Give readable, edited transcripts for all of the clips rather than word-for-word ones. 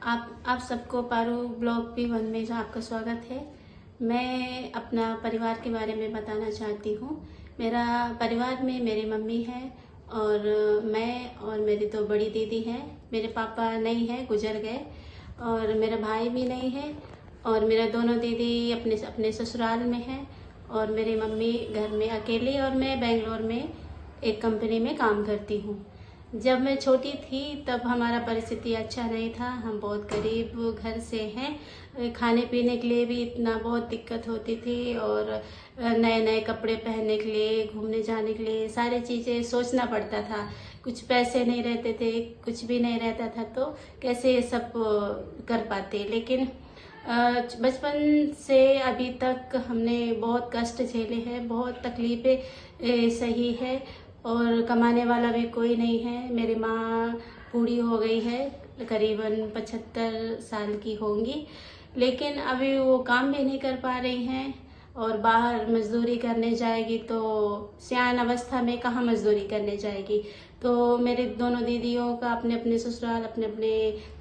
आप सबको Paru blog P1 में आपका स्वागत है। मैं अपना परिवार के बारे में बताना चाहती हूँ। मेरा परिवार में मेरी मम्मी है और मैं और मेरी दो बड़ी दीदी हैं। मेरे पापा नहीं है, गुजर गए, और मेरा भाई भी नहीं है, और मेरे दोनों दीदी अपने अपने ससुराल में हैं, और मेरी मम्मी घर में अकेली, और मैं बेंगलोर में एक कंपनी में काम करती हूँ। जब मैं छोटी थी तब हमारा परिस्थिति अच्छा नहीं था। हम बहुत गरीब घर से हैं। खाने पीने के लिए भी इतना बहुत दिक्कत होती थी, और नए नए कपड़े पहनने के लिए, घूमने जाने के लिए सारी चीज़ें सोचना पड़ता था। कुछ पैसे नहीं रहते थे, कुछ भी नहीं रहता था, तो कैसे ये सब कर पाते। लेकिन बचपन से अभी तक हमने बहुत कष्ट झेले हैं, बहुत तकलीफ़ें सही है, और कमाने वाला भी कोई नहीं है। मेरी माँ बूढ़ी हो गई है, करीबन 75 साल की होंगी, लेकिन अभी वो काम भी नहीं कर पा रही हैं, और बाहर मजदूरी करने जाएगी तो सियान अवस्था में कहाँ मजदूरी करने जाएगी। तो मेरे दोनों दीदियों का अपने अपने ससुराल, अपने अपने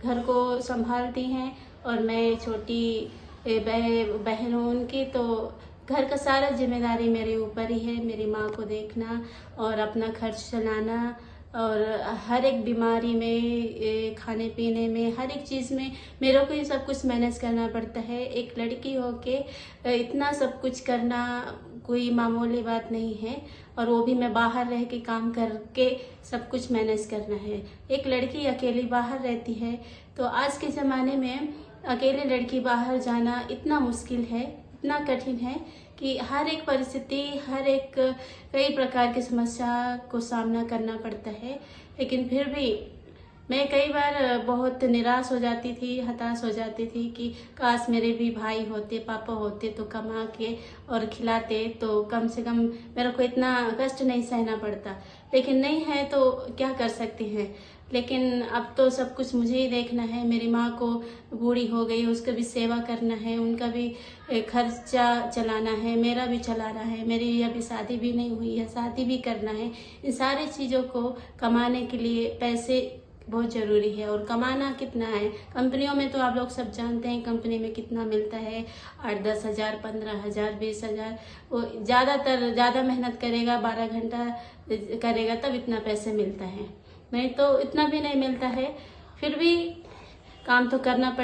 घर को संभालती हैं, और मैं छोटी बहन हूँ उनकी, तो घर का सारा जिम्मेदारी मेरे ऊपर ही है। मेरी माँ को देखना और अपना खर्च चलाना, और हर एक बीमारी में, खाने पीने में, हर एक चीज़ में मेरे को ही सब कुछ मैनेज करना पड़ता है। एक लड़की होके इतना सब कुछ करना कोई मामूली बात नहीं है, और वो भी मैं बाहर रह के काम करके सब कुछ मैनेज करना है। एक लड़की अकेली बाहर रहती है, तो आज के ज़माने में अकेले लड़की बाहर जाना इतना मुश्किल है, इतना कठिन है कि हर एक परिस्थिति, हर एक कई प्रकार की समस्या को सामना करना पड़ता है। लेकिन फिर भी मैं कई बार बहुत निराश हो जाती थी, हताश हो जाती थी कि काश मेरे भी भाई होते, पापा होते, तो कमा के और खिलाते, तो कम से कम मेरे को इतना कष्ट नहीं सहना पड़ता। लेकिन नहीं है तो क्या कर सकते हैं। लेकिन अब तो सब कुछ मुझे ही देखना है। मेरी माँ को बूढ़ी हो गई, उसका भी सेवा करना है, उनका भी खर्चा चलाना है, मेरा भी चलाना है। मेरी अभी शादी भी नहीं हुई है, शादी भी करना है। इन सारी चीज़ों को कमाने के लिए पैसे बहुत ज़रूरी है। और कमाना कितना है, कंपनियों में तो आप लोग सब जानते हैं कंपनी में कितना मिलता है, 8-10 हज़ार, 15 हज़ार, 20 हज़ार। वो ज़्यादा मेहनत करेगा, 12 घंटा करेगा, तब इतना पैसे मिलता है, नहीं तो इतना भी नहीं मिलता है। फिर भी काम तो करना पड़ेगा।